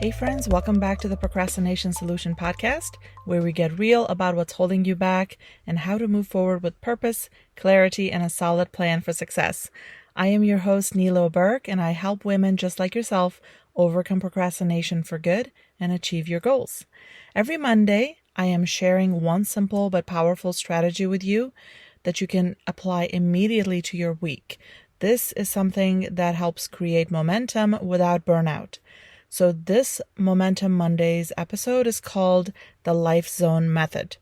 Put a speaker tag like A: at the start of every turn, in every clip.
A: Hey friends, welcome back to the Procrastination Solution podcast, where we get real about what's holding you back and how to move forward with purpose, clarity, and a solid plan for success. I am your host, Nilo Burke, and I help women just like yourself overcome procrastination for good and achieve your goals. Every Monday, I am sharing one simple but powerful strategy with you that you can apply immediately to your week. This is something that helps create momentum without burnout. So this Momentum Mondays episode is called the Life Zone Method.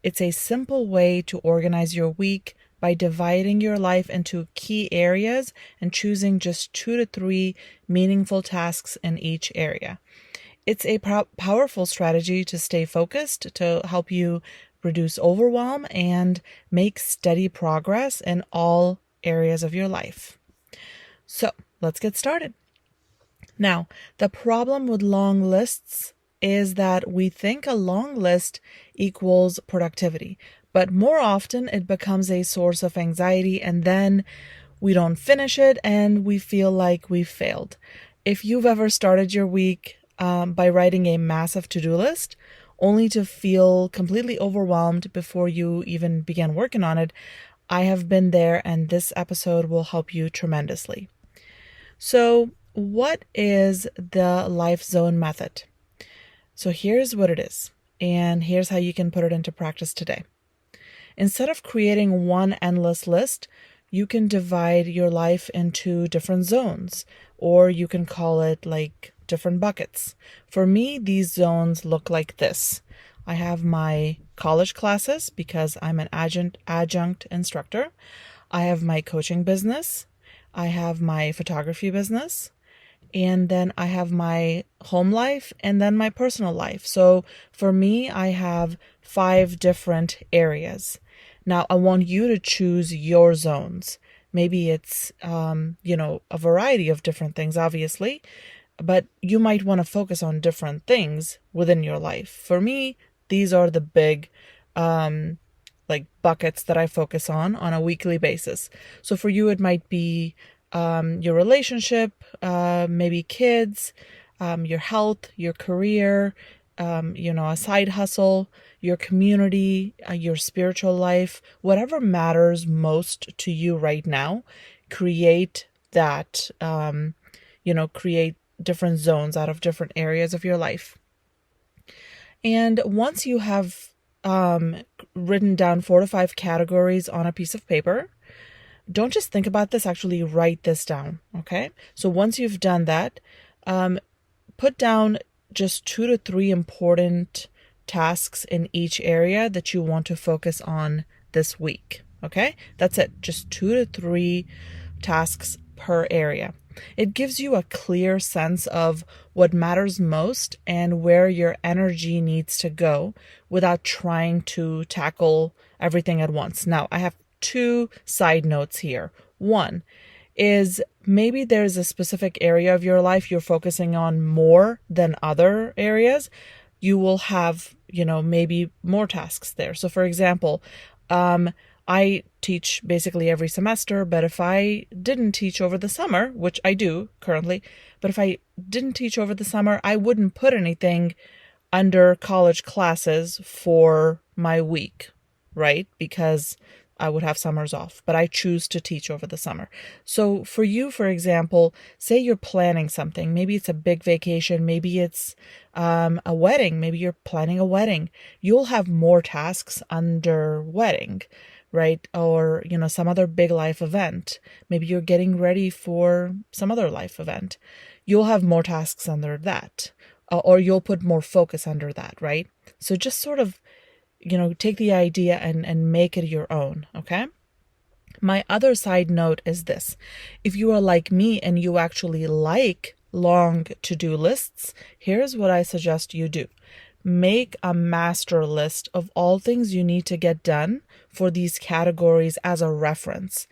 A: It's a simple way to organize your week by dividing your life into key areas and choosing just 2 to 3 meaningful tasks in each area. It's a powerful strategy to stay focused, to help you reduce overwhelm and make steady progress in all areas of your life. So let's get started. Now, the problem with long lists is that we think a long list equals productivity, but more often it becomes a source of anxiety, and then we don't finish it and we feel like we've failed. If you've ever started your week by writing a massive to-do list, only to feel completely overwhelmed before you even begin working on it, I have been there, and this episode will help you tremendously. So, what is the Life Zone Method? So here's what it is, and here's how you can put it into practice today. Instead of creating one endless list, you can divide your life into different zones, or you can call it like different buckets. For me, these zones look like this. I have my college classes because I'm an adjunct instructor. I have my coaching business. I have my photography business. And then I have my home life and then my personal life. So for me, I have 5 different areas. Now, I want you to choose your zones. Maybe it's, a variety of different things, obviously, but you might want to focus on different things within your life. For me, these are the big, buckets that I focus on a weekly basis. So for you, it might be your relationship, maybe kids, your health, your career, a side hustle, your community, your spiritual life, whatever matters most to you right now, create that, create different zones out of different areas of your life. And once you have written down 4 to 5 categories on a piece of paper, don't just think about this, actually write this down, okay? So once you've done that, put down just 2 to 3 important tasks in each area that you want to focus on this week, okay? That's it, just 2 to 3 tasks per area. It gives you a clear sense of what matters most and where your energy needs to go without trying to tackle everything at once. Now, I have 2 side notes here. One is maybe there's a specific area of your life you're focusing on more than other areas. You will have, maybe more tasks there. So for example, I teach basically every semester, but if I didn't teach over the summer, which I do currently, but if I didn't teach over the summer, I wouldn't put anything under college classes for my week, right? Because I would have summers off, but I choose to teach over the summer. So for you, for example, say you're planning something. Maybe it's a big vacation. Maybe it's a wedding. Maybe you're planning a wedding. You'll have more tasks under wedding, right? Or, some other big life event. Maybe you're getting ready for some other life event. You'll have more tasks under that, or you'll put more focus under that, right? So just sort of take the idea and make it your own, okay? My other side note is this. If you are like me and you actually like long to-do lists, here's what I suggest you do. Make a master list of all things you need to get done for these categories as a reference.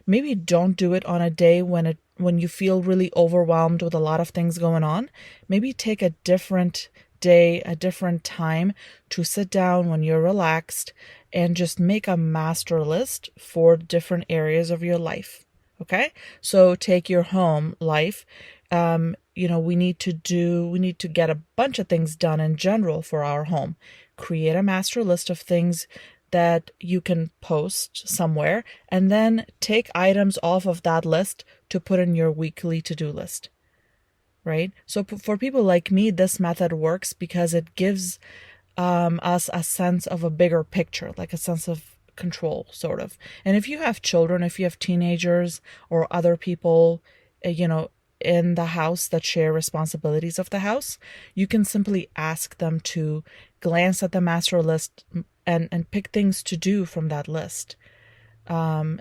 A: Maybe don't do it on a day when you feel really overwhelmed with a lot of things going on. Maybe take a different day, a different time to sit down when you're relaxed and just make a master list for different areas of your life. Okay, so take your home life. We need to get a bunch of things done in general for our home. Create a master list of things that you can post somewhere, and then take items off of that list to put in your weekly to-do list. Right? So for people like me, this method works because it gives us a sense of a bigger picture, like a sense of control, sort of. And if you have children, if you have teenagers or other people, in the house that share responsibilities of the house, you can simply ask them to glance at the master list and pick things to do from that list. I'm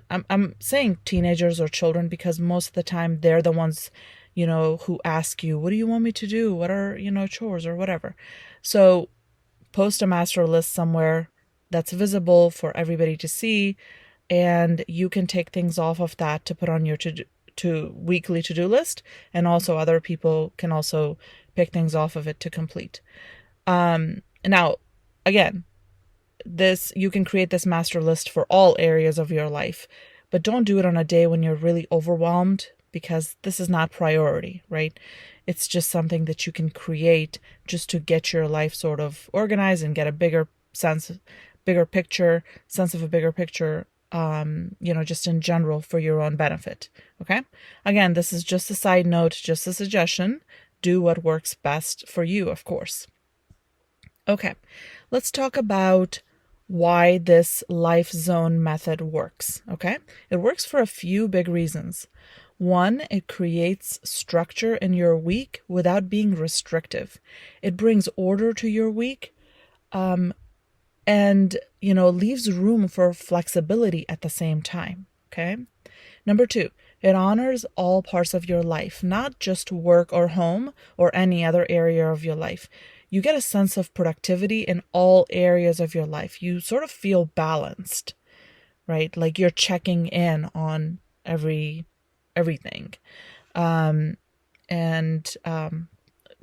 A: saying teenagers or children because most of the time they're the ones, who ask you, what do you want me to do? What are, chores or whatever. So post a master list somewhere that's visible for everybody to see, and you can take things off of that to put on your weekly to-do list, and also other people can also pick things off of it to complete. Now, again, you can create this master list for all areas of your life, but don't do it on a day when you're really overwhelmed, because this is not priority, right? It's just something that you can create just to get your life sort of organized and get a bigger sense of a bigger picture, just in general for your own benefit. Okay? Again, this is just a side note, just a suggestion. Do what works best for you, of course. Okay, let's talk about why this life zone method works. Okay? It works for a few big reasons. One, it creates structure in your week without being restrictive. It brings order to your week, and leaves room for flexibility at the same time. Okay. Number two, it honors all parts of your life, not just work or home or any other area of your life. You get a sense of productivity in all areas of your life. You sort of feel balanced, right? Like you're checking in on everything.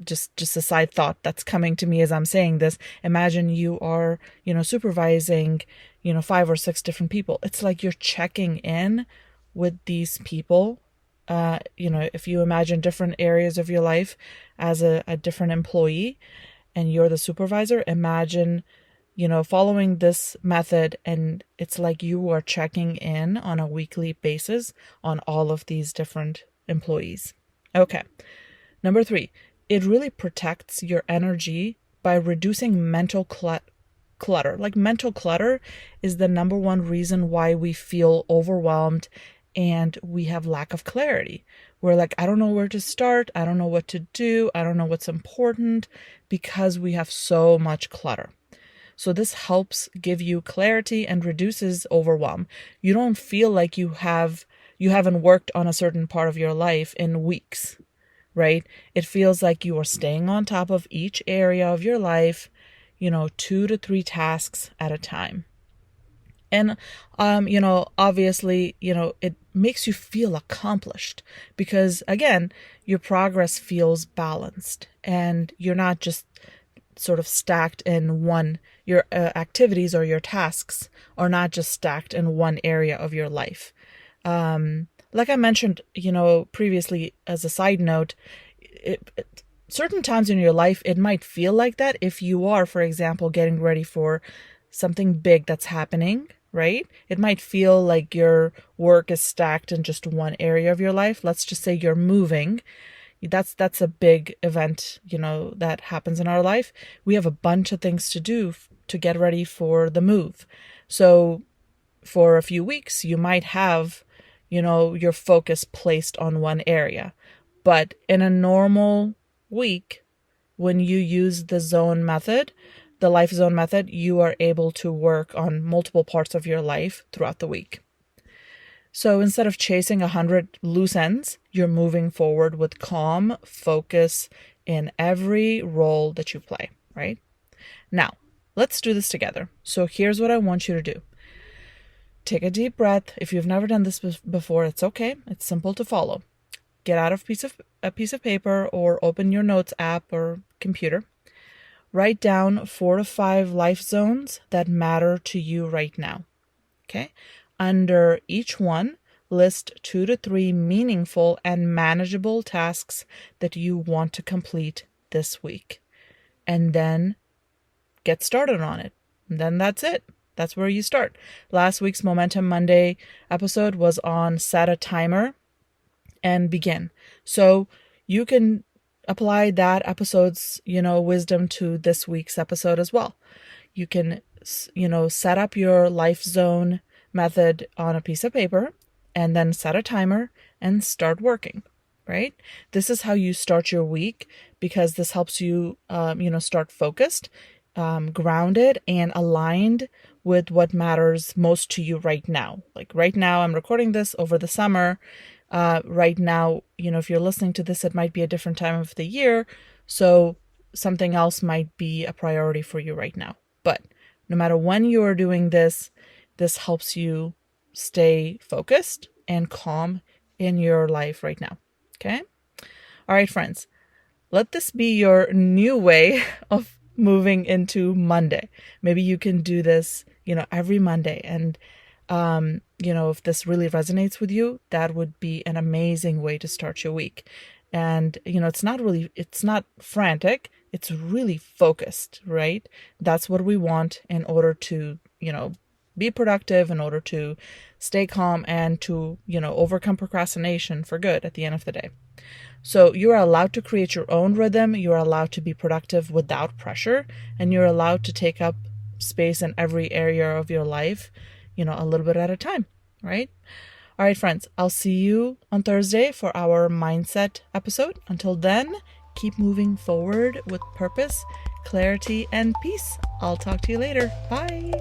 A: Just a side thought that's coming to me as I'm saying this. Imagine you are, supervising, 5 or 6 different people. It's like you're checking in with these people. If you imagine different areas of your life as a different employee and you're the supervisor, imagine, following this method, and it's like you are checking in on a weekly basis on all of these different employees. Okay. Number 3, it really protects your energy by reducing mental clutter. Like, mental clutter is the number one reason why we feel overwhelmed and we have lack of clarity. We're like, I don't know where to start. I don't know what to do. I don't know what's important, because we have so much clutter. So this helps give you clarity and reduces overwhelm. You don't feel like you haven't worked on a certain part of your life in weeks, right? It feels like you are staying on top of each area of your life, 2 to 3 tasks at a time. And, obviously, it makes you feel accomplished because, again, your progress feels balanced and you're not just sort of stacked in one, your activities or your tasks are not just stacked in one area of your life. Like I mentioned, previously as a side note, certain times in your life, it might feel like that if you are, for example, getting ready for something big that's happening, right? It might feel like your work is stacked in just one area of your life. Let's just say you're moving. That's a big event, that happens in our life. We have a bunch of things to do to get ready for the move. So for a few weeks, you might have, your focus placed on one area. But in a normal week, when you use the life zone method, you are able to work on multiple parts of your life throughout the week. So instead of chasing 100 loose ends, you're moving forward with calm focus in every role that you play, right? Now, let's do this together. So here's what I want you to do. Take a deep breath. If you've never done this before, it's okay. It's simple to follow. Get out a piece of paper or open your notes app or computer. Write down 4 to 5 life zones that matter to you right now. Okay? Under each one, list 2 to 3 meaningful and manageable tasks that you want to complete this week. And then get started on it. And then that's it. That's where you start. Last week's Momentum Monday episode was on set a timer and begin. So you can apply that episode's, wisdom to this week's episode as well. You can, set up your life zone method on a piece of paper and then set a timer and start working, right? This is how you start your week, because this helps you, start focused, grounded, and aligned with what matters most to you right now. Like right now, I'm recording this over the summer. Right now, if you're listening to this, it might be a different time of the year. So something else might be a priority for you right now. But no matter when you are doing this, this helps you stay focused and calm in your life right now. Okay? All right, friends. Let this be your new way of moving into Monday. Maybe you can do this, every Monday. And, if this really resonates with you, that would be an amazing way to start your week. And, it's not frantic. It's really focused, right? That's what we want in order to, be productive, in order to stay calm and to, overcome procrastination for good at the end of the day. So you are allowed to create your own rhythm. You are allowed to be productive without pressure, and you're allowed to take up space in every area of your life, a little bit at a time, right? All right, friends, I'll see you on Thursday for our mindset episode. Until then, keep moving forward with purpose, clarity, and peace. I'll talk to you later. Bye.